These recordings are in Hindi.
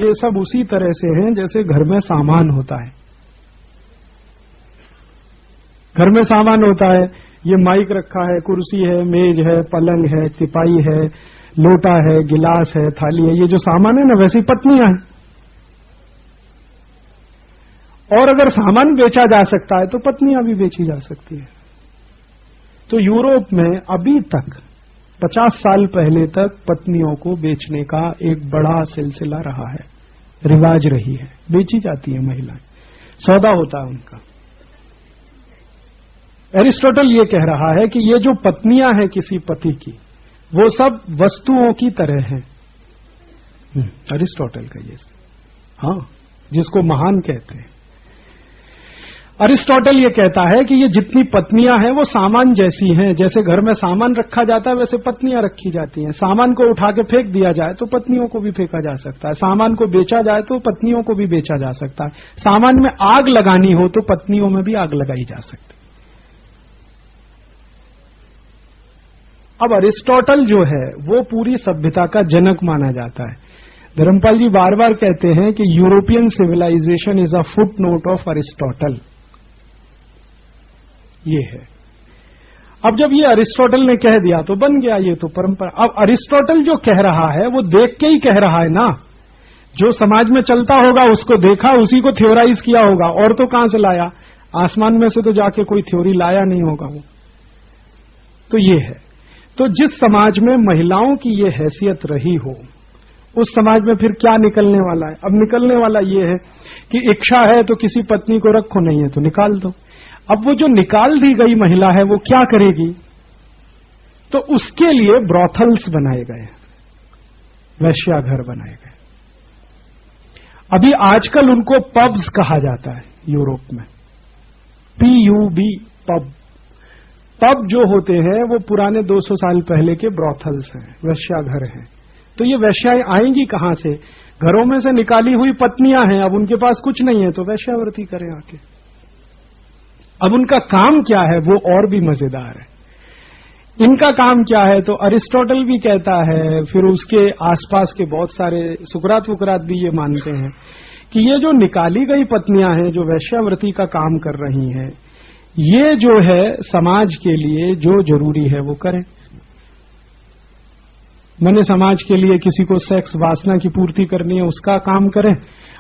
ये सब उसी तरह से हैं जैसे घर में सामान होता है। घर में सामान होता है, ये माइक रखा है, कुर्सी है, मेज है, पलंग है, तिपाई है, लोटा है, गिलास है, थाली है, ये जो सामान है ना, वैसी पत्नियां हैं। और अगर सामान बेचा जा सकता है तो पत्नियां भी बेची जा सकती है। तो यूरोप में अभी तक 50 साल पहले तक पत्नियों को बेचने का एक बड़ा सिलसिला रहा है, रिवाज रही है, बेची जाती है महिलाएं, सौदा होता है उनका। एरिस्टोटल ये कह रहा है कि ये जो पत्नियां हैं किसी पति की, वो सब वस्तुओं की तरह हैं। एरिस्टोटल का ये, हाँ, जिसको महान कहते हैं। अरिस्टोटल ये कहता है कि ये जितनी पत्नियां हैं वो सामान जैसी हैं। जैसे घर में सामान रखा जाता है वैसे पत्नियां रखी जाती हैं। सामान को उठा के फेंक दिया जाए तो पत्नियों को भी फेंका जा सकता है, सामान को बेचा जाए तो पत्नियों को भी बेचा जा सकता है, सामान में आग लगानी हो तो पत्नियों में भी आग लगाई जा सकती है। अब अरिस्टोटल जो है वो पूरी सभ्यता का जनक माना जाता है। धर्मपाल जी बार बार कहते हैं कि European civilization is a footnote of Aristotle. ये है। अब जब ये अरिस्टोटल ने कह दिया तो बन गया ये तो परंपरा। अब अरिस्टोटल जो कह रहा है वो देख के ही कह रहा है ना, जो समाज में चलता होगा उसको देखा, उसी को थ्योराइज किया होगा, और तो कहां से लाया? आसमान में से तो जाके कोई थ्योरी लाया नहीं होगा वो। तो ये है। तो जिस समाज में महिलाओं की ये हैसियत रही हो, उस समाज में फिर क्या निकलने वाला है? अब निकलने वाला ये है कि इच्छा है तो किसी पत्नी को रखो, नहीं है तो निकाल दो। अब वो जो निकाल दी गई महिला है वो क्या करेगी? तो उसके लिए ब्रॉथल्स बनाए गए, वैश्याघर बनाए गए। अभी आजकल उनको पब्स कहा जाता है यूरोप में, PUB, पब। पब जो होते हैं वो पुराने 200 साल पहले के ब्रॉथल्स हैं, वैश्याघर हैं। तो ये वैश्याएं आएंगी कहां से? घरों में से निकाली हुई पत्नियां हैं, अब उनके पास कुछ नहीं है तो वैश्यावृत्ति करें आके। अब उनका काम क्या है वो और भी मजेदार है। इनका काम क्या है तो अरिस्टोटल भी कहता है, फिर उसके आसपास के बहुत सारे सुकरात वुकरात भी ये मानते हैं कि ये जो निकाली गई पत्नियां हैं जो वैश्यावृत्ति का काम कर रही हैं, ये जो है समाज के लिए जो जरूरी है वो करें। मैंने समाज के लिए किसी को सेक्स वासना की पूर्ति करनी है उसका काम करें,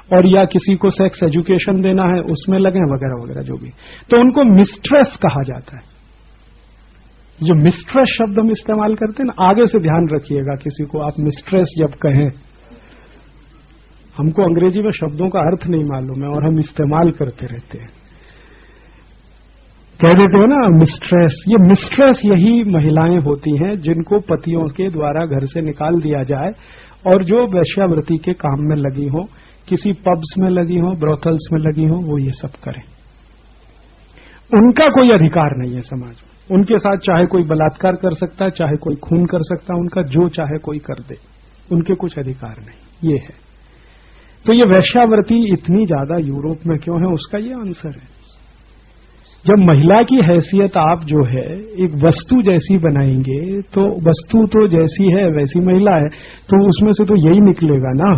और या किसी को सेक्स एजुकेशन देना है उसमें लगें, वगैरह वगैरह जो भी। तो उनको मिस्ट्रेस कहा जाता है। जो मिस्ट्रेस शब्द हम इस्तेमाल करते हैं ना, आगे से ध्यान रखिएगा, किसी को आप मिस्ट्रेस जब कहें, हमको अंग्रेजी में शब्दों का अर्थ नहीं मालूम है और हम इस्तेमाल करते रहते हैं, कह देते हो ना मिस्ट्रेस। ये मिस्ट्रेस यही महिलाएं होती हैं जिनको पतियों के द्वारा घर से निकाल दिया जाए और जो वैश्यावृत्ति के काम में लगी हो, किसी पब्स में लगी हो, ब्रोथल्स में लगी हो, वो ये सब करें। उनका कोई अधिकार नहीं है समाज में। उनके साथ चाहे कोई बलात्कार कर सकता है, चाहे कोई खून कर सकता है, उनका जो चाहे कोई कर दे, उनके कुछ अधिकार नहीं। ये है। तो ये वैश्यावृत्ति इतनी ज्यादा यूरोप में क्यों है, उसका ये आंसर है। जब महिला की हैसियत आप जो है एक वस्तु जैसी बनाएंगे, तो वस्तु तो जैसी है वैसी महिला है, तो उसमें से तो यही निकलेगा ना।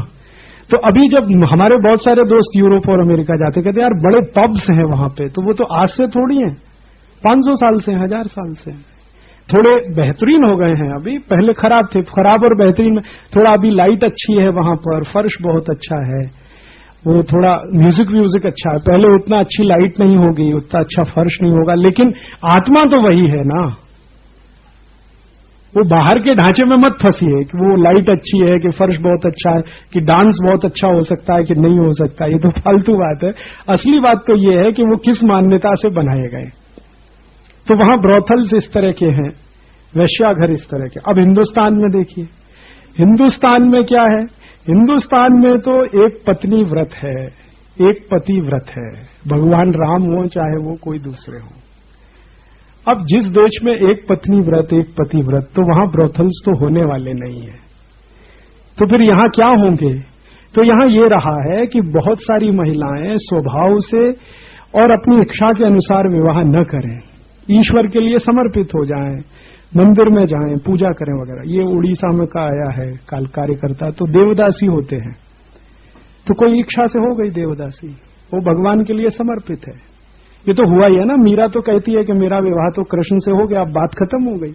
तो अभी जब हमारे बहुत सारे दोस्त यूरोप और अमेरिका जाते, कहते यार बड़े पब्स हैं वहां पे, तो वो तो आज से थोड़ी हैं, 500 साल से, 1000 साल से। थोड़े बेहतरीन हो गए हैं, अभी पहले खराब थे। खराब और बेहतरीन में थोड़ा अभी लाइट अच्छी है वहां पर, फर्श बहुत अच्छा है, वो थोड़ा म्यूजिक अच्छा है। पहले उतना अच्छी लाइट नहीं होगी, उतना अच्छा फर्श नहीं होगा, लेकिन आत्मा तो वही है ना। वो बाहर के ढांचे में मत फंसिए कि वो लाइट अच्छी है, कि फर्श बहुत अच्छा है, कि डांस बहुत अच्छा हो सकता है कि नहीं हो सकता, ये तो फालतू बात है। असली बात तो ये है कि वो किस मान्यता से बनाए गए। तो वहां ब्रोथल्स इस तरह के हैं, वैश्याघर इस तरह के। अब हिंदुस्तान में देखिए, हिंदुस्तान में क्या है? हिंदुस्तान में तो एक पत्नी व्रत है, एक पति व्रत है, भगवान राम हो चाहे वो कोई दूसरे हो। अब जिस देश में एक पत्नी व्रत, एक पति व्रत, तो वहां ब्रोथल्स तो होने वाले नहीं है। तो फिर यहां क्या होंगे? तो यहां ये रहा है कि बहुत सारी महिलाएं स्वभाव से और अपनी इच्छा के अनुसार विवाह न करें, ईश्वर के लिए समर्पित हो जाएं, मंदिर में जाएं, पूजा करें वगैरह। ये उड़ीसा में का आया है काल कार्यकर्ता, तो देवदासी होते हैं। तो कोई इच्छा से हो गई देवदासी, वो भगवान के लिए समर्पित है। ये तो हुआ ही है ना। मीरा तो कहती है कि मेरा विवाह तो कृष्ण से हो गया, अब बात खत्म हो गई,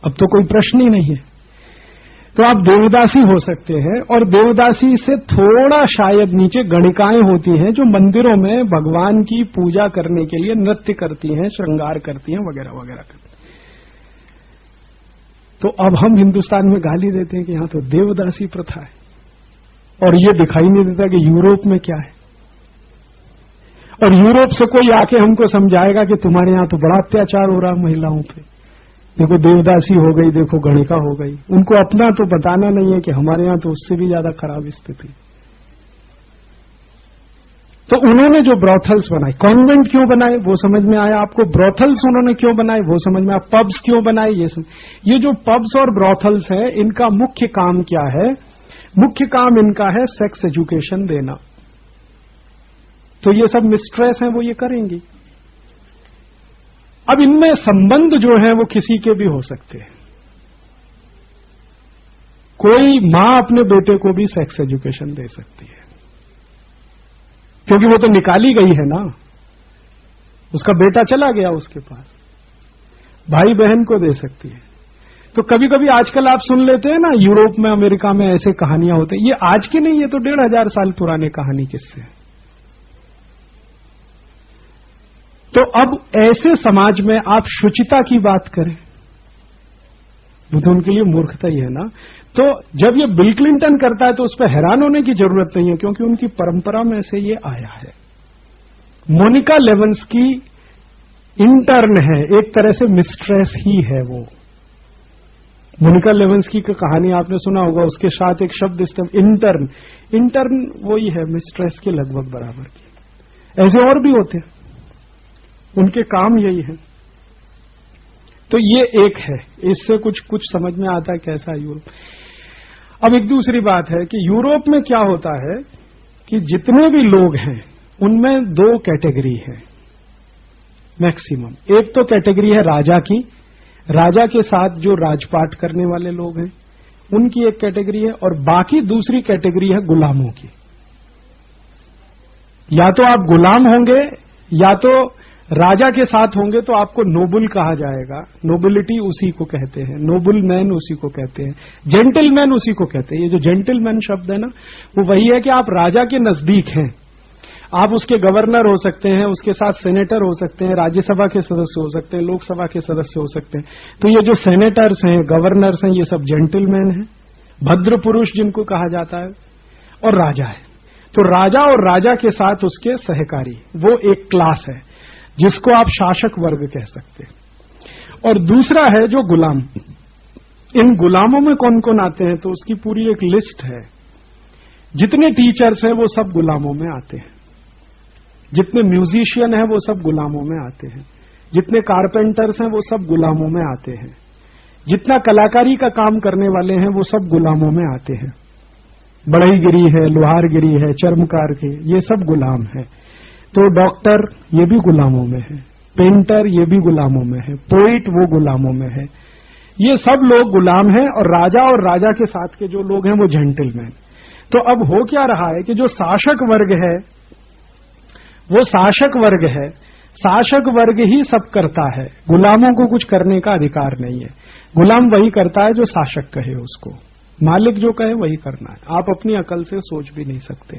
अब तो कोई प्रश्न ही नहीं है। तो आप देवदासी हो सकते हैं। और देवदासी से थोड़ा शायद नीचे गणिकाएं होती हैं जो मंदिरों में भगवान की पूजा करने के लिए नृत्य करती हैं, श्रृंगार करती हैं, वगैरह वगैरह करती हैं। तो अब हम हिंदुस्तान में गाली देते हैं कि यहां तो देवदासी प्रथा है, और ये दिखाई नहीं देता कि यूरोप में क्या है। और यूरोप से कोई आके हमको समझाएगा कि तुम्हारे यहां तो बड़ा अत्याचार हो रहा है महिलाओं पे, देखो देवदासी हो गई, देखो गणिका हो गई। उनको अपना तो बताना नहीं है कि हमारे यहां तो उससे भी ज्यादा खराब स्थिति। तो उन्होंने जो ब्रॉथल्स बनाए, कॉन्वेंट क्यों बनाए वो समझ में आया आपको, ब्रॉथल्स उन्होंने क्यों बनाए वो समझ में आया, पब्स क्यों बनाए ये जो पब्स और ब्रॉथल्स है, इनका मुख्य काम क्या है? मुख्य काम इनका है सेक्स एजुकेशन देना। तो ये सब मिस्ट्रेस हैं, वो ये करेंगी। अब इनमें संबंध जो है वो किसी के भी हो सकते हैं। कोई मां अपने बेटे को भी सेक्स एजुकेशन दे सकती है, क्योंकि वो तो निकाली गई है ना, उसका बेटा चला गया उसके पास। भाई बहन को दे सकती है। तो कभी कभी आजकल आप सुन लेते हैं ना, यूरोप में, अमेरिका में ऐसे कहानियां होती हैं। ये आज की नहीं, ये तो 1500 साल पुराने कहानी किस्से। तो अब ऐसे समाज में आप शुचिता की बात करें, वो तो उनके लिए मूर्खता ही है ना। तो जब ये बिल क्लिंटन करता है तो उस पर हैरान होने की जरूरत नहीं है, क्योंकि उनकी परंपरा में से ये आया है। मोनिका लेविन्स्की इंटर्न है, एक तरह से मिस्ट्रेस ही है वो। मोनिका लेविन्स्की की कहानी आपने सुना होगा, उसके साथ एक शब्द इस्तेमाल, इंटर्न। इंटर्न वही है, मिस्ट्रेस के लगभग बराबर की। ऐसे और भी होते हैं, उनके काम यही है। तो ये एक है, इससे कुछ समझ में आता है कैसा यूरोप। अब एक दूसरी बात है कि यूरोप में क्या होता है कि जितने भी लोग हैं उनमें 2 कैटेगरी है मैक्सिमम। एक तो कैटेगरी है राजा की, राजा के साथ जो राजपाट करने वाले लोग हैं उनकी एक कैटेगरी है, और बाकी दूसरी कैटेगरी है गुलामों की। या तो आप गुलाम होंगे या तो राजा के साथ होंगे, तो आपको नोबल कहा जाएगा। नोबिलिटी उसी को कहते हैं, नोबल मैन उसी को कहते हैं, जेंटलमैन उसी को कहते हैं। ये जो जेंटलमैन शब्द है ना, वो वही है कि आप राजा के नजदीक हैं, आप उसके गवर्नर हो सकते हैं, उसके साथ सेनेटर हो सकते हैं, राज्यसभा के सदस्य हो सकते हैं, लोकसभा के सदस्य हो सकते हैं। तो ये जो सेनेटर्स हैं, गवर्नर्स हैं, ये सब जेंटलमैन हैं, भद्र पुरुष जिनको कहा जाता है। और राजा है, तो राजा और राजा के साथ उसके सहकारी, वो एक क्लास है जिसको आप शासक वर्ग कह सकते हैं। और दूसरा है जो गुलाम। इन गुलामों में कौन कौन आते हैं, तो उसकी पूरी एक लिस्ट है। जितने टीचर्स हैं वो सब गुलामों में आते हैं, जितने म्यूजिशियन हैं वो सब गुलामों में आते हैं, जितने कारपेंटर्स हैं वो सब गुलामों में आते हैं, जितना कलाकारी का काम करने वाले हैं वो सब गुलामों में आते हैं। बढ़ईगिरी है, लोहारगिरी है, चर्मकार के, ये सब गुलाम है। तो डॉक्टर ये भी गुलामों में है, पेंटर ये भी गुलामों में है, पोइट वो गुलामों में है। ये सब लोग गुलाम हैं, और राजा के साथ के जो लोग हैं वो जेंटलमैन। तो अब हो क्या रहा है कि जो शासक वर्ग है वो शासक वर्ग है, शासक वर्ग ही सब करता है, गुलामों को कुछ करने का अधिकार नहीं है। गुलाम वही करता है जो शासक कहे उसको, मालिक जो कहे वही करना है, आप अपनी अकल से सोच भी नहीं सकते।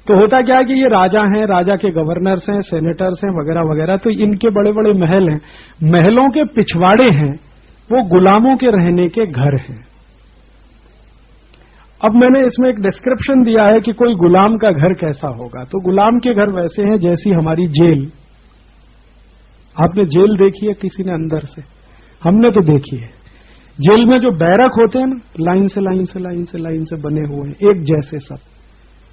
तो होता क्या है कि ये राजा हैं, राजा के गवर्नर्स हैं, सेनेटर्स हैं, वगैरह वगैरह, तो इनके बड़े बड़े महल हैं, महलों के पिछवाड़े हैं वो गुलामों के रहने के घर हैं। अब मैंने इसमें एक डिस्क्रिप्शन दिया है कि कोई गुलाम का घर कैसा होगा। तो गुलाम के घर वैसे हैं जैसी हमारी जेल। आपने जेल देखी है किसी ने अंदर से? हमने तो देखी है। जेल में जो बैरक होते हैं ना, लाइन से लाइन से लाइन से लाइन से बने हुए हैं, एक जैसे सब,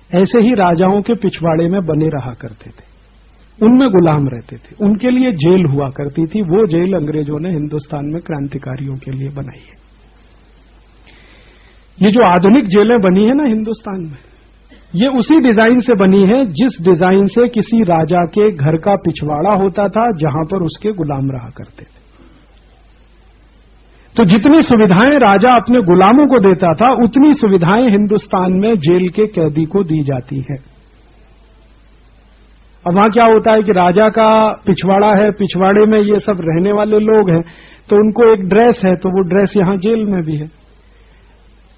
ऐसे ही राजाओं के पिछवाड़े में बने रहा करते थे, उनमें गुलाम रहते थे, उनके लिए जेल हुआ करती थी। वो जेल अंग्रेजों ने हिंदुस्तान में क्रांतिकारियों के लिए बनाई है। ये जो आधुनिक जेलें बनी है ना हिंदुस्तान में, ये उसी डिजाइन से बनी है जिस डिजाइन से किसी राजा के घर का पिछवाड़ा होता था जहां पर उसके गुलाम रहा करते थे। तो जितनी सुविधाएं राजा अपने गुलामों को देता था, उतनी सुविधाएं हिंदुस्तान में जेल के कैदी को दी जाती हैं। अब वहां क्या होता है कि राजा का पिछवाड़ा है, पिछवाड़े में ये सब रहने वाले लोग हैं, तो उनको एक ड्रेस है, तो वो ड्रेस यहां जेल में भी है।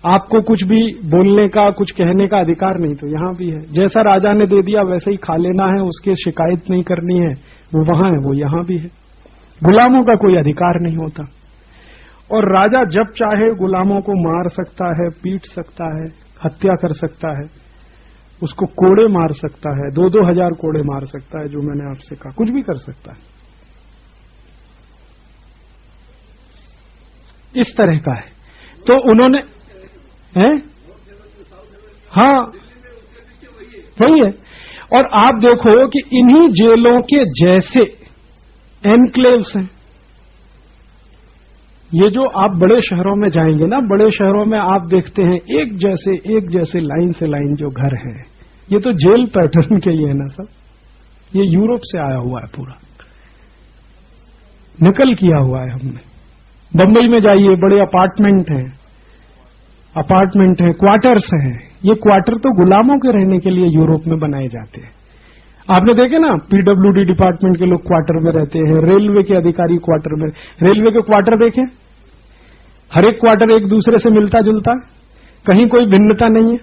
आपको कुछ भी बोलने का, कुछ कहने का अधिकार नहीं, तो यहां भी है। जैसा राजा ने दे दिया वैसे ही खा लेना है, उसकी शिकायत नहीं करनी है, वो वहां है, वो यहां भी है। गुलामों का कोई अधिकार नहीं होता। और राजा जब चाहे गुलामों को मार सकता है, पीट सकता है, हत्या कर सकता है, उसको कोड़े मार सकता है, 2-2 हजार कोड़े मार सकता है, जो मैंने आपसे कहा, कुछ भी कर सकता है। इस तरह का है। तो उन्होंने हाँ, वही है। और आप देखो कि इन्हीं जेलों के जैसे एनक्लेव्स हैं। ये जो आप बड़े शहरों में जाएंगे ना, बड़े शहरों में आप देखते हैं एक जैसे लाइन से लाइन जो घर हैं, ये तो जेल पैटर्न के ही है ना सब। ये यूरोप से आया हुआ है, पूरा नकल किया हुआ है हमने। बंबई में जाइए, बड़े अपार्टमेंट हैं, क्वार्टर्स हैं। ये क्वार्टर तो गुलामों के रहने के लिए यूरोप में बनाए जाते हैं। आपने देखे ना, पीडब्ल्यूडी डिपार्टमेंट के लोग क्वार्टर में रहते हैं, रेलवे के अधिकारी क्वार्टर में। रेलवे के क्वार्टर देखें, हर एक क्वार्टर एक दूसरे से मिलता जुलता है, कहीं कोई भिन्नता नहीं है।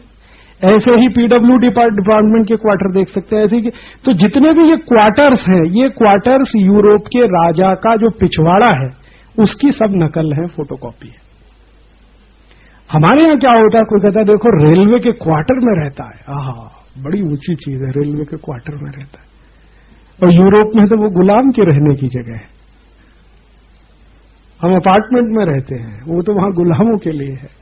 ऐसे ही पीडब्ल्यूडी डिपार्टमेंट के क्वार्टर देख सकते हैं, ऐसे ही। तो जितने भी ये क्वार्टर्स हैं, ये क्वार्टर्स यूरोप के राजा का जो पिछवाड़ा है, उसकी सब नकल है, फोटोकॉपी है। हमारे यहां क्या होता है, कोई कहता है देखो रेलवे के क्वार्टर में रहता है, आहा बड़ी ऊंची चीज है, रेलवे के क्वार्टर में रहता है। और यूरोप में तो वो गुलाम के रहने की जगह है। हम अपार्टमेंट में रहते हैं, वो तो वहां गुलामों के लिए है।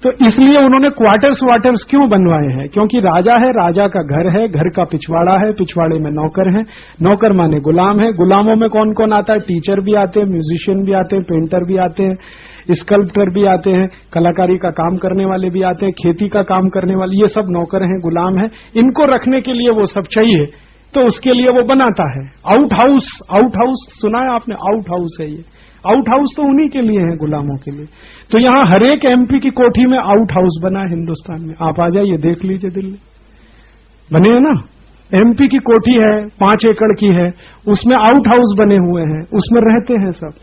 तो इसलिए उन्होंने क्वार्टर्स क्यों बनवाए हैं? क्योंकि राजा है, राजा का घर है, घर का पिछवाड़ा है, पिछवाड़े में नौकर हैं, नौकर माने गुलाम है। गुलामों में कौन कौन आता है? टीचर भी आते हैं, म्यूजिशियन भी आते हैं, पेंटर भी आते हैं, स्कल्प्टर भी आते हैं, कलाकारी का काम करने वाले भी आते हैं, खेती का काम करने वाले, ये सब नौकर हैं, गुलाम हैं। इनको रखने के लिए वो सब चाहिए, तो उसके लिए वो बनाता है। आउट हाउस सुना है आपने? आउट हाउस है ये। आउट हाउस तो उन्हीं के लिए है, गुलामों के लिए। तो यहां हर एक एमपी की कोठी में आउट हाउस बना है हिंदुस्तान में। आप आ जाइए, देख लीजिए, दिल्ली बने हैं ना, एमपी की कोठी है, 5 एकड़ की है, उसमें आउट हाउस बने हुए हैं, उसमें रहते हैं सब।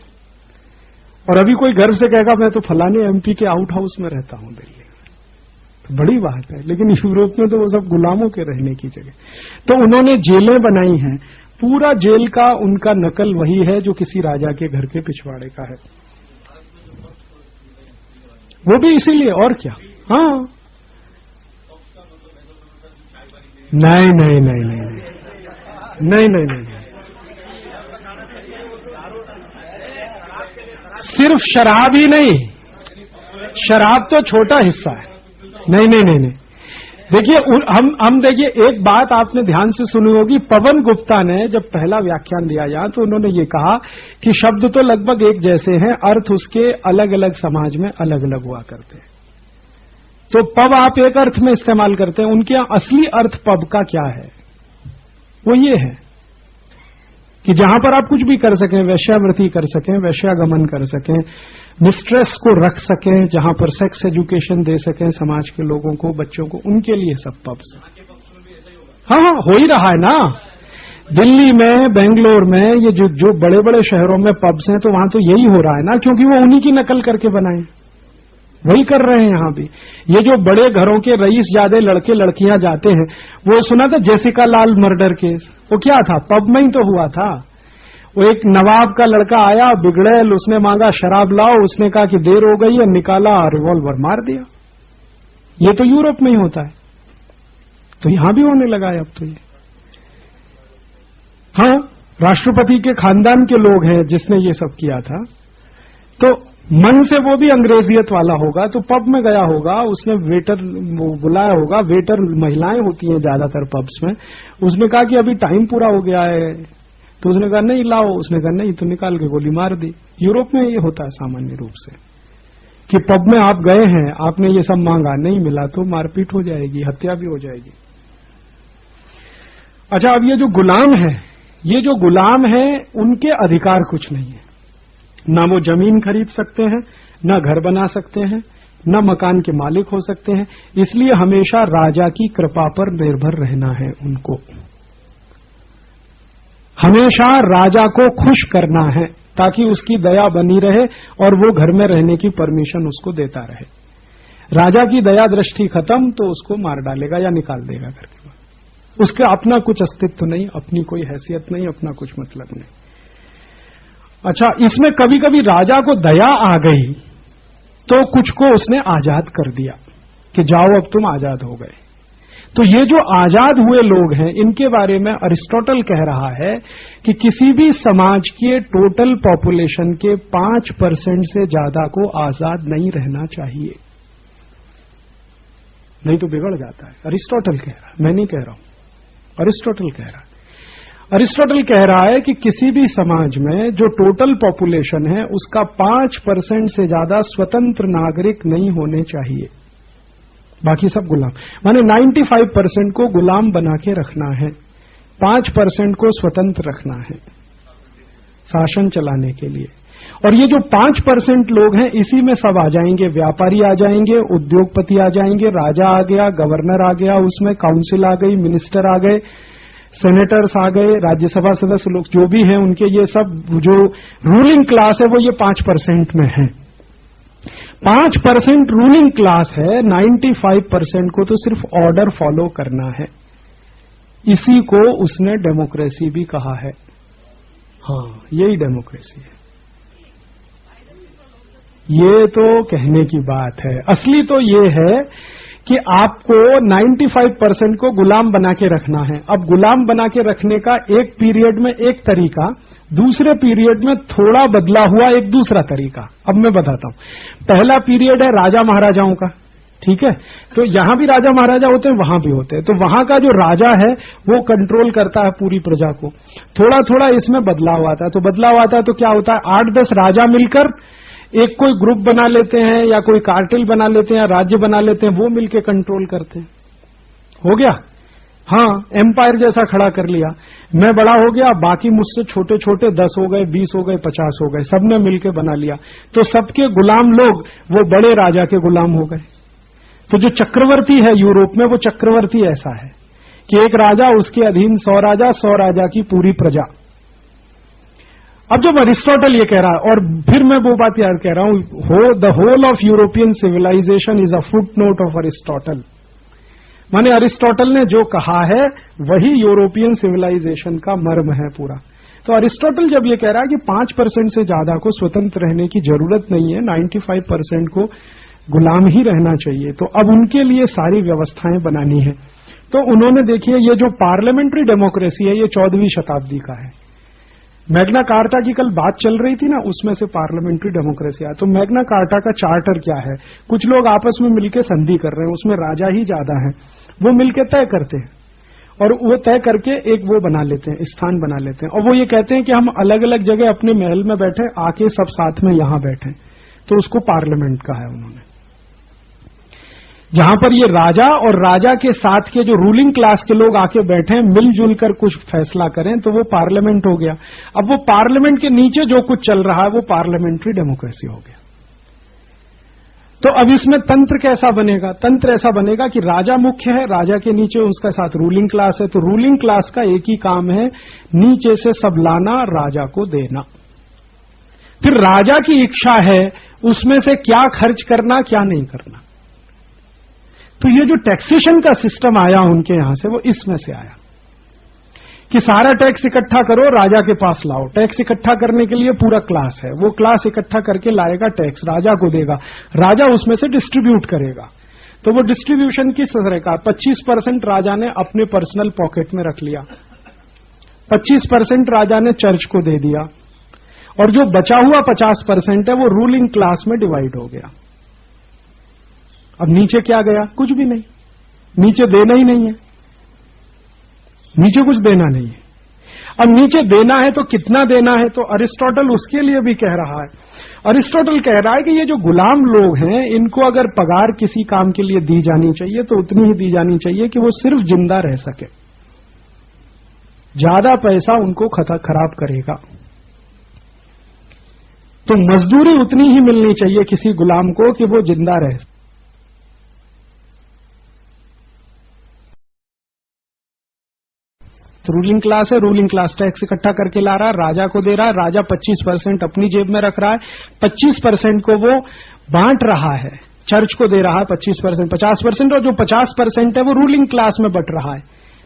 और अभी कोई गर्व से कहेगा मैं तो फलाने एमपी के आउट हाउस में रहता हूं दिल्ली में, तो बड़ी बात है। लेकिन यूरोप में तो वो सब गुलामों के रहने की जगह। तो उन्होंने जेलें बनाई हैं, पूरा जेल का उनका नकल वही है जो किसी राजा के घर के पिछवाड़े का है। वो भी इसीलिए, और क्या। हाँ, नहीं, सिर्फ शराब ही नहीं, शराब तो छोटा हिस्सा है। नहीं। देखिए, हम देखिए, एक बात आपने ध्यान से सुनी होगी। पवन गुप्ता ने जब पहला व्याख्यान दिया यहाँ, तो उन्होंने ये कहा कि शब्द तो लगभग एक जैसे हैं, अर्थ उसके अलग अलग समाज में अलग अलग हुआ करते हैं। तो पब आप एक अर्थ में इस्तेमाल करते हैं, उनके यहां असली अर्थ पब का क्या है? वो ये है कि जहां पर आप कुछ भी कर सकें, वैश्यावृत्ति कर सकें, वैश्यागमन कर सकें, मिस्ट्रेस को रख सकें, जहां पर सेक्स एजुकेशन दे सकें समाज के लोगों को, बच्चों को, उनके लिए सब पब्स। हाँ, हो ही रहा है ना। दिल्ली में, बेंगलोर में, ये जो बड़े बड़े शहरों में पब्स हैं, तो वहां तो यही हो रहा है ना, क्योंकि वो उन्हीं की नकल करके बनाए, वही कर रहे हैं यहां भी। ये जो बड़े घरों के रईस ज्यादा लड़के लड़कियां जाते हैं, वो सुना था जेसिका लाल मर्डर केस, वो क्या था? पब में ही तो हुआ था। वो एक नवाब का लड़का आया, बिगड़ैल, उसने मांगा शराब लाओ, उसने कहा कि देर हो गई है, निकाला, रिवॉल्वर मार दिया। ये तो यूरोप में ही होता है, तो यहां भी होने लगा है अब तो ये। हाँ, राष्ट्रपति के खानदान के लोग हैं जिसने ये सब किया था, तो मन से वो भी अंग्रेजियत वाला होगा, तो पब में गया होगा, उसने वेटर बुलाया होगा। वेटर महिलाएं होती हैं ज्यादातर पब्स में। उसने कहा कि अभी टाइम पूरा हो गया है, तो उसने कहा नहीं लाओ, उसने कहा नहीं, तो निकाल के गोली मार दी। यूरोप में ये होता है सामान्य रूप से कि पब में आप गए हैं, आपने ये सब मांगा, नहीं मिला तो मारपीट हो जाएगी, हत्या भी हो जाएगी। अच्छा, अब ये जो गुलाम है, उनके अधिकार कुछ नहीं है। ना वो जमीन खरीद सकते हैं, ना घर बना सकते हैं, न मकान के मालिक हो सकते हैं। इसलिए हमेशा राजा की कृपा पर निर्भर रहना है उनको। हमेशा राजा को खुश करना है ताकि उसकी दया बनी रहे और वो घर में रहने की परमिशन उसको देता रहे। राजा की दया दृष्टि खत्म तो उसको मार डालेगा या निकाल देगा घर के बाहर। उसका अपना कुछ अस्तित्व नहीं, अपनी कोई हैसियत नहीं, अपना कुछ मतलब नहीं। अच्छा, इसमें कभी कभी राजा को दया आ गई तो कुछ को उसने आजाद कर दिया कि जाओ अब तुम आजाद हो गए। तो ये जो आजाद हुए लोग हैं इनके बारे में अरिस्टोटल कह रहा है कि किसी भी समाज के टोटल पॉपुलेशन के 5% से ज्यादा को आजाद नहीं रहना चाहिए, नहीं तो बिगड़ जाता है। अरिस्टोटल कह रहा है, मैं नहीं कह रहा हूं, अरिस्टोटल कह रहा है। अरिस्टोटल कह रहा है कि किसी भी समाज में जो टोटल पॉपुलेशन है उसका 5% से ज्यादा स्वतंत्र नागरिक नहीं होने चाहिए, बाकी सब गुलाम। माने 95% को गुलाम बना के रखना है, 5% को स्वतंत्र रखना है शासन चलाने के लिए। और ये जो 5% लोग हैं इसी में सब आ जाएंगे, व्यापारी आ जाएंगे, उद्योगपति आ जाएंगे, राजा आ गया, गवर्नर आ गया, उसमें काउंसिल आ गई, मिनिस्टर आ गए, सेनेटर्स आ गए, राज्यसभा सदस्य लोग जो भी हैं उनके, ये सब जो रूलिंग क्लास है वो ये 5% में है। 5% रूलिंग क्लास है, 95% को तो सिर्फ ऑर्डर फॉलो करना है। इसी को उसने डेमोक्रेसी भी कहा है। हाँ, यही डेमोक्रेसी है। ये तो कहने की बात है, असली तो ये है कि आपको 95% को गुलाम बना के रखना है। अब गुलाम बना के रखने का एक पीरियड में एक तरीका, दूसरे पीरियड में थोड़ा बदला हुआ एक दूसरा तरीका। अब मैं बताता हूं। पहला पीरियड है राजा महाराजाओं का, ठीक है, तो यहां भी राजा महाराजा होते हैं, वहां भी होते हैं। तो वहां का जो राजा है वो कंट्रोल करता है पूरी प्रजा को। थोड़ा थोड़ा इसमें बदलाव आता है, तो बदलाव आता है तो क्या होता है, 8-10 राजा मिलकर एक कोई ग्रुप बना लेते हैं या कोई कार्टेल बना लेते हैं या राज्य बना लेते हैं, वो मिलके कंट्रोल करते हैं। हो गया, हाँ, एम्पायर जैसा खड़ा कर लिया। मैं बड़ा हो गया, बाकी मुझसे छोटे छोटे 10 हो गए, 20 हो गए, 50 हो गए, सबने मिलके बना लिया, तो सबके गुलाम लोग वो बड़े राजा के गुलाम हो गए। तो जो चक्रवर्ती है यूरोप में, वो चक्रवर्ती ऐसा है कि एक राजा, उसके अधीन 100 राजा, 100 राजा की पूरी प्रजा। अब जब अरिस्टोटल ये कह रहा है, और फिर मैं वो बात याद कह रहा हूं, the whole of European civilization is a footnote of Aristotle. माने अरिस्टोटल ने जो कहा है वही यूरोपियन सिविलाइजेशन का मर्म है पूरा। तो अरिस्टोटल जब ये कह रहा है कि 5% से ज्यादा को स्वतंत्र रहने की जरूरत नहीं है, 95% को गुलाम ही रहना चाहिए, तो अब उनके लिए सारी व्यवस्थाएं बनानी है। तो उन्होंने, देखिए, ये जो पार्लियामेंट्री डेमोक्रेसी है ये 14वीं शताब्दी का है। मैग्ना कार्टा की कल बात चल रही थी ना, उसमें से पार्लियामेंट्री डेमोक्रेसी आया। तो मैग्ना कार्टा का चार्टर क्या है, कुछ लोग आपस में मिलकर संधि कर रहे हैं, उसमें राजा ही ज्यादा है, वो मिलकर तय करते हैं और वो तय करके एक वो बना लेते हैं, स्थान बना लेते हैं, और वो ये कहते हैं कि हम अलग अलग जगह अपने महल में बैठे, आके सब साथ में यहां बैठे, तो उसको पार्लियामेंट कहा है उन्होंने। जहां पर ये राजा और राजा के साथ के जो रूलिंग क्लास के लोग आके बैठे, मिलजुल कर कुछ फैसला करें, तो वो पार्लियामेंट हो गया। अब वो पार्लियामेंट के नीचे जो कुछ चल रहा है वो पार्लियामेंट्री डेमोक्रेसी हो गया। तो अब इसमें तंत्र कैसा बनेगा, तंत्र ऐसा बनेगा कि राजा मुख्य है, राजा के नीचे उसका साथ रूलिंग क्लास है, तो रूलिंग क्लास का एक ही काम है, नीचे से सब लाना, राजा को देना। फिर राजा की इच्छा है उसमें से क्या खर्च करना, क्या नहीं करना। तो ये जो टैक्सेशन का सिस्टम आया उनके यहां से, वो इसमें से आया कि सारा टैक्स इकट्ठा करो, राजा के पास लाओ। टैक्स इकट्ठा करने के लिए पूरा क्लास है, वो क्लास इकट्ठा करके लाएगा, टैक्स राजा को देगा, राजा उसमें से डिस्ट्रीब्यूट करेगा। तो वो डिस्ट्रीब्यूशन किस तरह का, 25% राजा ने अपने पर्सनल पॉकेट में रख लिया, 25% राजा ने चर्च को दे दिया, और जो बचा हुआ 50% है वो रूलिंग क्लास में डिवाइड हो गया। अब नीचे क्या गया, कुछ भी नहीं, नीचे देना ही नहीं है, नीचे कुछ देना नहीं है। अब नीचे देना है तो कितना देना है, तो अरिस्टोटल उसके लिए भी कह रहा है। अरिस्टोटल कह रहा है कि ये जो गुलाम लोग हैं इनको अगर पगार किसी काम के लिए दी जानी चाहिए तो उतनी ही दी जानी चाहिए कि वो सिर्फ जिंदा रह सके, ज्यादा पैसा उनको खराब करेगा। तो मजदूरी उतनी ही मिलनी चाहिए किसी गुलाम को कि वो जिंदा रहे। तो रूलिंग क्लास है, रूलिंग क्लास टैक्स इकट्ठा करके ला रहा है, राजा को दे रहा है, राजा 25% अपनी जेब में रख रहा है, 25% को वो बांट रहा है, चर्च को दे रहा है 25%, 50%, और जो 50% है वो रूलिंग क्लास में बट रहा है।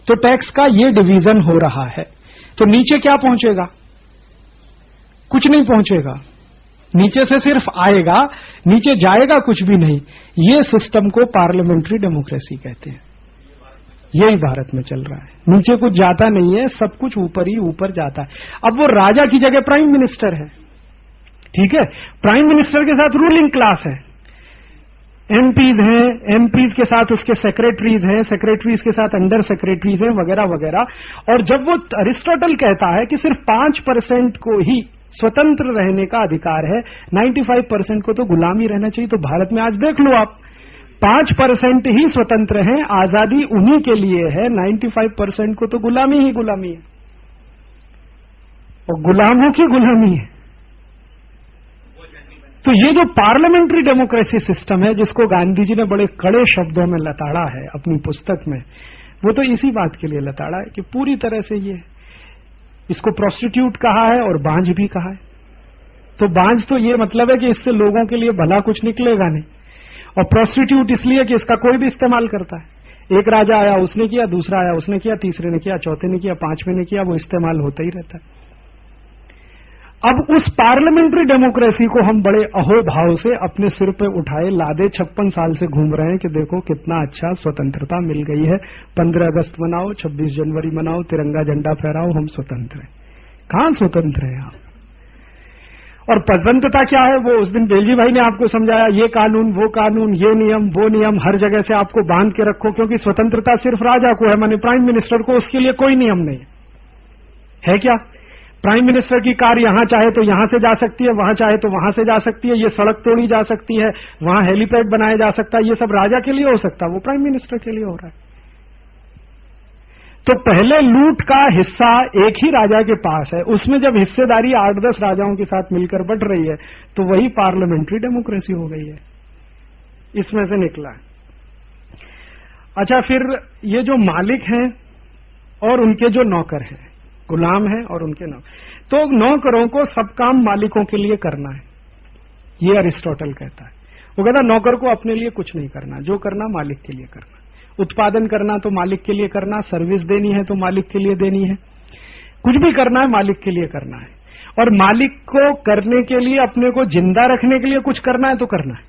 तो टैक्स का ये डिवीजन हो रहा है। तो नीचे क्या पहुंचेगा? कुछ नहीं पहुंचेगा, नीचे से सिर्फ आएगा, नीचे जाएगा कुछ भी नहीं। ये सिस्टम को पार्लियामेंट्री डेमोक्रेसी कहते हैं। यही भारत में चल रहा है। नीचे कुछ जाता नहीं है, सब कुछ ऊपर ही ऊपर जाता है। अब वो राजा की जगह प्राइम मिनिस्टर है, ठीक है, प्राइम मिनिस्टर के साथ रूलिंग क्लास है, एमपीज हैं, एमपीज के साथ उसके सेक्रेटरीज हैं, सेक्रेटरीज के साथ अंडर सेक्रेटरीज हैं, वगैरह वगैरह। और जब वो अरिस्टोटल कहता है कि सिर्फ 5% को ही स्वतंत्र रहने का अधिकार है, 95% को तो गुलामी रहना चाहिए, तो भारत में आज देख लो आप, 5% ही स्वतंत्र हैं, आजादी उन्हीं के लिए है, 95% को तो गुलामी ही गुलामी है, और गुलामों की गुलामी है। तो ये जो पार्लियामेंट्री डेमोक्रेसी सिस्टम है, जिसको गांधी जी ने बड़े कड़े शब्दों में लताड़ा है अपनी पुस्तक में, वो तो इसी बात के लिए लताड़ा है कि पूरी तरह से ये, इसको प्रोस्टिट्यूट कहा है और बांझ भी कहा है। तो बांझ तो ये मतलब है कि इससे लोगों के लिए भला कुछ निकलेगा नहीं, और प्रोस्टिट्यूट इसलिए कि इसका कोई भी इस्तेमाल करता है। एक राजा आया उसने किया, दूसरा आया उसने किया, तीसरे ने किया, चौथे ने किया, पांचवें ने किया, वो इस्तेमाल होता ही रहता है। अब उस पार्लियामेंट्री डेमोक्रेसी को हम बड़े अहोभाव से अपने सिर पे उठाए लादे 56 साल से घूम रहे हैं कि देखो कितना अच्छा स्वतंत्रता मिल गई है, 15 अगस्त मनाओ, 26 जनवरी मनाओ, तिरंगा झंडा फहराओ, हम स्वतंत्र हैं। कहां स्वतंत्र हैं आप? और स्वतंत्रता क्या है वो उस दिन बेलजी भाई ने आपको समझाया, ये कानून, वो कानून, ये नियम, वो नियम, हर जगह से आपको बांध के रखो, क्योंकि स्वतंत्रता सिर्फ राजा को है, माने प्राइम मिनिस्टर को उसके लिए कोई नियम नहीं है क्या? प्राइम मिनिस्टर की कार यहां चाहे तो यहां से जा सकती है, वहां चाहे तो वहां से जा सकती है, ये सड़क तोड़ी जा सकती है, वहां हेलीपैड बनाया जा सकता है, ये सब राजा के लिए हो सकता है, वो प्राइम मिनिस्टर के लिए हो रहा है। तो पहले लूट का हिस्सा एक ही राजा के पास है, उसमें जब हिस्सेदारी 8-10 राजाओं के साथ मिलकर बट रही है, तो वही पार्लियामेंट्री डेमोक्रेसी हो गई है, इसमें से निकला है। अच्छा, फिर ये जो मालिक हैं और उनके जो नौकर हैं, गुलाम हैं और उनके नौकर, तो नौकरों को सब काम मालिकों के लिए करना है, ये अरिस्टोटल कहता है। वो कहता है नौकर को अपने लिए कुछ नहीं करना, जो करना मालिक के लिए करना, उत्पादन करना तो मालिक के लिए करना, सर्विस देनी है तो मालिक के लिए देनी है, कुछ भी करना है मालिक के लिए करना है, और मालिक को करने के लिए, अपने को जिंदा रखने के लिए कुछ करना है तो करना है।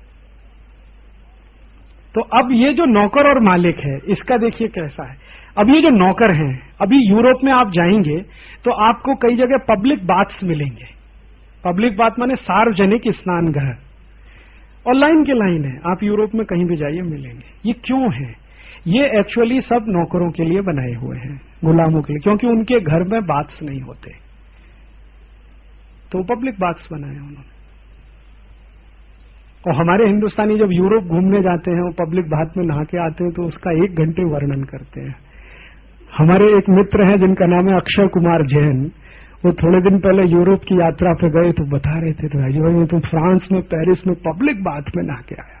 तो अब ये जो नौकर और मालिक है, इसका देखिए कैसा है। अब ये जो नौकर हैं, अभी यूरोप में आप जाएंगे तो आपको कई जगह पब्लिक बाथ्स मिलेंगे। पब्लिक बाथ माने सार्वजनिक स्नान घर, और लाइन के लाइन है, आप यूरोप में कहीं भी जाइए मिलेंगे। ये क्यों है? ये एक्चुअली सब नौकरों के लिए बनाए हुए हैं, गुलामों के लिए, क्योंकि उनके घर में बाथ्स नहीं होते, तो पब्लिक बाथ्स बनाए उन्होंने। और हमारे हिंदुस्तानी जब यूरोप घूमने जाते हैं, वो पब्लिक बाथ में नहा के आते हैं तो उसका 1 घंटे वर्णन करते हैं। हमारे एक मित्र हैं जिनका नाम है अक्षय कुमार जैन, वो थोड़े दिन पहले यूरोप की यात्रा पे गए तो बता रहे थे, तो भाई मैं तो फ्रांस में, पेरिस में पब्लिक बाथ में नहा के आया,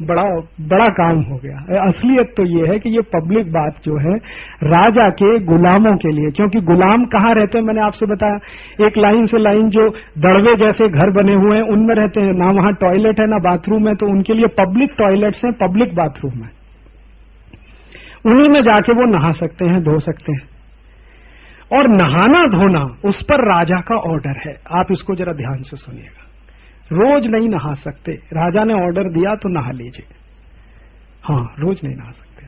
बड़ा काम हो गया। असलियत तो ये है कि ये पब्लिक बात जो है राजा के गुलामों के लिए, क्योंकि गुलाम कहाँ रहते हैं, मैंने आपसे बताया, एक लाइन से लाइन जो दड़वे जैसे घर बने हुए हैं उनमें रहते हैं, ना वहां टॉयलेट है ना बाथरूम है, तो उनके लिए पब्लिक टॉयलेट्स हैं, पब्लिक बाथरूम है, उन्हीं में जाके वो नहा सकते हैं, धो सकते हैं। और नहाना धोना उस पर राजा का ऑर्डर है, आप इसको जरा ध्यान से सुनिएगा। रोज नहीं नहा सकते, राजा ने ऑर्डर दिया तो नहा लीजिए, हाँ रोज नहीं नहा सकते।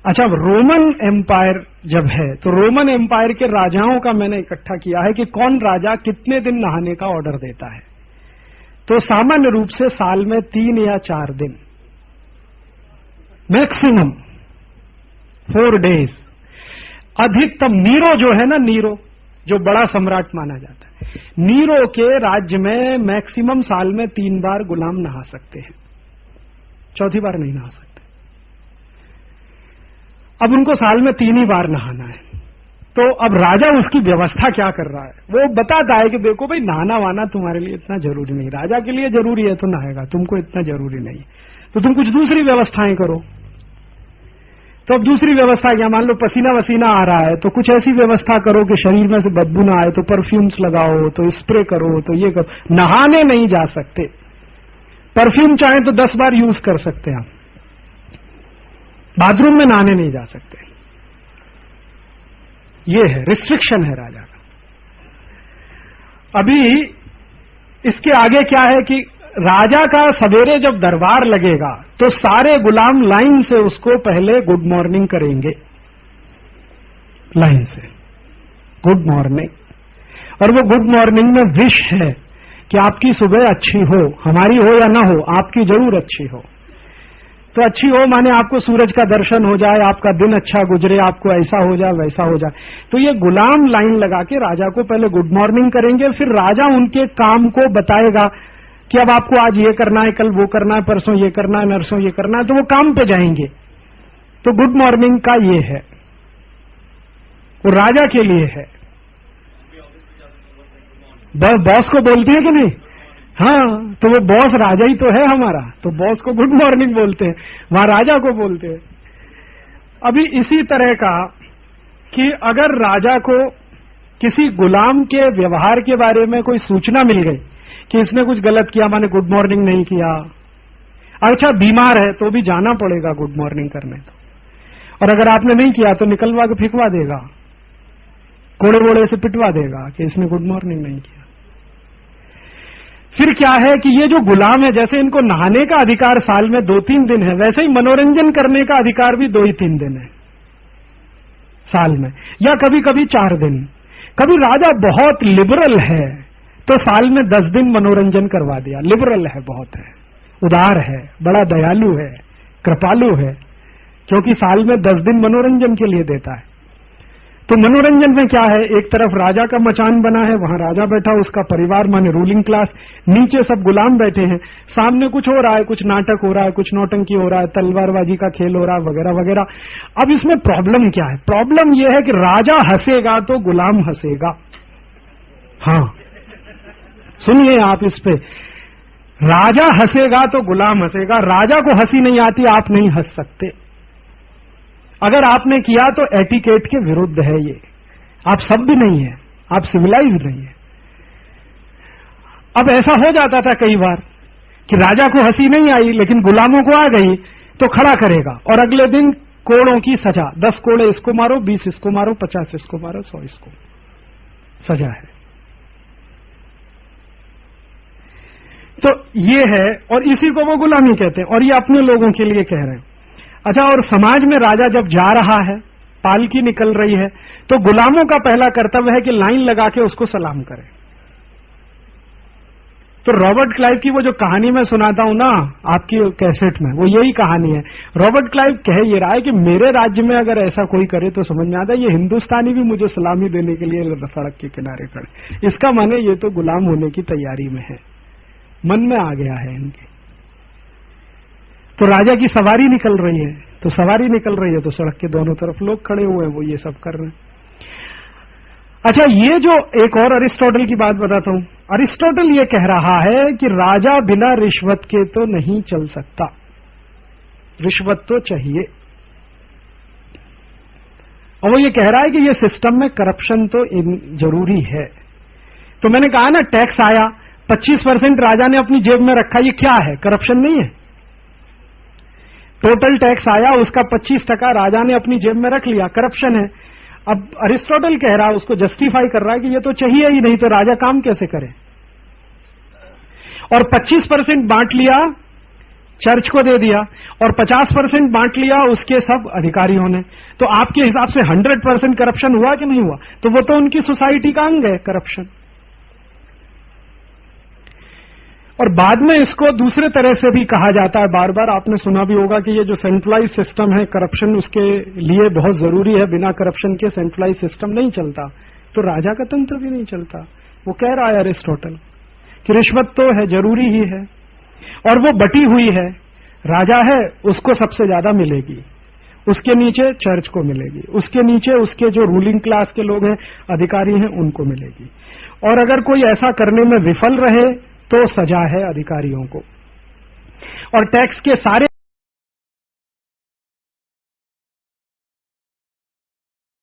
अच्छा, रोमन एम्पायर जब है तो रोमन एम्पायर के राजाओं का मैंने इकट्ठा किया है कि कौन राजा कितने दिन नहाने का ऑर्डर देता है। तो सामान्य रूप से साल में 3 या 4 दिन, मैक्सिमम 4 डेज, अधिकतम। नीरो जो है ना, नीरो जो बड़ा सम्राट माना जाता है, नीरो के राज्य में मैक्सिमम साल में 3 बार गुलाम नहा सकते हैं, चौथी बार नहीं नहा सकते। अब उनको साल में 3 ही बार नहाना है, तो अब राजा उसकी व्यवस्था क्या कर रहा है, वो बताता है कि देखो भाई नहाना वाना तुम्हारे लिए इतना जरूरी नहीं, राजा के लिए जरूरी है तो नहाएगा, तुमको इतना जरूरी नहीं, तो तुम कुछ दूसरी व्यवस्थाएं करो। तो अब दूसरी व्यवस्था क्या, मान लो पसीना वसीना आ रहा है तो कुछ ऐसी व्यवस्था करो कि शरीर में से बदबू ना आए, तो परफ्यूम्स लगाओ, तो स्प्रे करो, तो ये करो। नहाने नहीं जा सकते, परफ्यूम चाहे तो 10 बार यूज कर सकते हैं, बाथरूम में नहाने नहीं जा सकते। ये है रिस्ट्रिक्शन है राजा का। अभी इसके आगे क्या है कि राजा का सवेरे जब दरबार लगेगा तो सारे गुलाम लाइन से उसको पहले गुड मॉर्निंग करेंगे, लाइन से गुड मॉर्निंग। और वो गुड मॉर्निंग में विश है कि आपकी सुबह अच्छी हो, हमारी हो या ना हो, आपकी जरूर अच्छी हो। तो अच्छी हो माने आपको सूरज का दर्शन हो जाए, आपका दिन अच्छा गुजरे, आपको ऐसा हो जाए वैसा हो जाए। तो ये गुलाम लाइन लगा के राजा को पहले गुड मॉर्निंग करेंगे, फिर राजा उनके काम को बताएगा कि अब आपको आज ये करना है, कल वो करना है, परसों ये करना है, नरसों ये करना है, तो वो काम पे जाएंगे। तो गुड मॉर्निंग का ये है, वो राजा के लिए है। बॉस को बोलती है कि नहीं? हाँ, तो वो बॉस राजा ही तो है हमारा, तो बॉस को गुड मॉर्निंग बोलते हैं, वहां राजा को बोलते हैं। अभी इसी तरह का कि अगर राजा को किसी गुलाम के व्यवहार के बारे में कोई सूचना मिल गई कि इसने कुछ गलत किया, माने गुड मॉर्निंग नहीं किया, अच्छा बीमार है तो भी जाना पड़ेगा गुड मॉर्निंग करने, तो और अगर आपने नहीं किया तो निकलवा के फिकवा देगा, कोड़े वोड़े से पिटवा देगा कि इसने गुड मॉर्निंग नहीं किया। फिर क्या है कि ये जो गुलाम है, जैसे इनको नहाने का अधिकार साल में 2-3 दिन है, वैसे ही मनोरंजन करने का अधिकार भी 2-3 दिन है साल में, या कभी कभी 4 दिन। कभी राजा बहुत लिबरल है तो साल में 10 दिन मनोरंजन करवा दिया, लिबरल है, बहुत है, उदार है, बड़ा दयालु है, कृपालु है, क्योंकि साल में 10 दिन मनोरंजन के लिए देता है। तो मनोरंजन में क्या है, एक तरफ राजा का मचान बना है, वहां राजा बैठा, उसका परिवार माने रूलिंग क्लास, नीचे सब गुलाम बैठे हैं, सामने कुछ हो रहा है, कुछ नाटक हो रहा है, कुछ नौटंकी हो रहा है, तलवारबाजी का खेल हो रहा है, वगैरह वगैरह। अब इसमें प्रॉब्लम क्या है? प्रॉब्लम यह है कि राजा हंसेगा तो गुलाम हंसेगा। हाँ, सुनिए आप इस पे, राजा हंसेगा तो गुलाम हंसेगा। राजा को हंसी नहीं आती, आप नहीं हंस सकते। अगर आपने किया तो एटिकेट के विरुद्ध है ये, आप सभ्य नहीं है, आप सिविलाइज्ड नहीं है। अब ऐसा हो जाता था कई बार कि राजा को हंसी नहीं आई लेकिन गुलामों को आ गई, तो खड़ा करेगा और अगले दिन कोड़ों की सजा, 10 कोड़े इसको मारो, 20 इसको मारो, 50 इसको मारो, 100 इसको, सजा है। तो ये है, और इसी को वो गुलामी कहते हैं, और ये अपने लोगों के लिए कह रहे हैं। अच्छा, और समाज में राजा जब जा रहा है, पालकी निकल रही है, तो गुलामों का पहला कर्तव्य है कि लाइन लगा के उसको सलाम करें। तो रॉबर्ट क्लाइव की वो जो कहानी मैं सुनाता हूं ना आपकी कैसेट में, वो यही कहानी है। रॉबर्ट क्लाइव कह ये रहा है कि मेरे राज्य में अगर ऐसा कोई करे तो समझ में आता है ये हिंदुस्तानी भी मुझे सलामी देने के लिए सड़क के किनारे खड़े, इसका माने ये तो गुलाम होने की तैयारी में है, मन में आ गया है इनके। तो राजा की सवारी निकल रही है, तो सवारी निकल रही है तो सड़क के दोनों तरफ लोग खड़े हुए हैं, वो ये सब कर रहे हैं। अच्छा, ये जो एक और अरिस्टोटल की बात बताता हूं। अरिस्टोटल ये कह रहा है कि राजा बिना रिश्वत के तो नहीं चल सकता, रिश्वत तो चाहिए। और वो ये कह रहा है कि ये सिस्टम में करप्शन तो जरूरी है। तो मैंने कहा ना, टैक्स आया, 25% राजा ने अपनी जेब में रखा, ये क्या है? करप्शन नहीं है? टोटल टैक्स आया, उसका 25% राजा ने अपनी जेब में रख लिया, करप्शन है। अब अरिस्टोटल कह रहा है, उसको जस्टिफाई कर रहा है कि ये तो चाहिए ही नहीं, तो राजा काम कैसे करे? और 25% बांट लिया, चर्च को दे दिया, और 50% बांट लिया उसके सब अधिकारियों ने, तो आपके हिसाब से 100% करप्शन हुआ कि नहीं हुआ? तो वो तो उनकी सोसाइटी का अंग है करप्शन। और बाद में इसको दूसरे तरह से भी कहा जाता है, बार बार आपने सुना भी होगा कि ये जो सेंट्रलाइज सिस्टम है, करप्शन उसके लिए बहुत जरूरी है, बिना करप्शन के सेंट्रलाइज सिस्टम नहीं चलता, तो राजा का तंत्र भी नहीं चलता। वो कह रहा है अरिस्टोटल कि रिश्वत तो है, जरूरी ही है, और वो बटी हुई है, राजा है उसको सबसे ज्यादा मिलेगी, उसके नीचे चर्च को मिलेगी, उसके नीचे उसके जो रूलिंग क्लास के लोग हैं, अधिकारी हैं, उनको मिलेगी। और अगर कोई ऐसा करने में विफल रहे तो सजा है अधिकारियों को। और टैक्स के सारे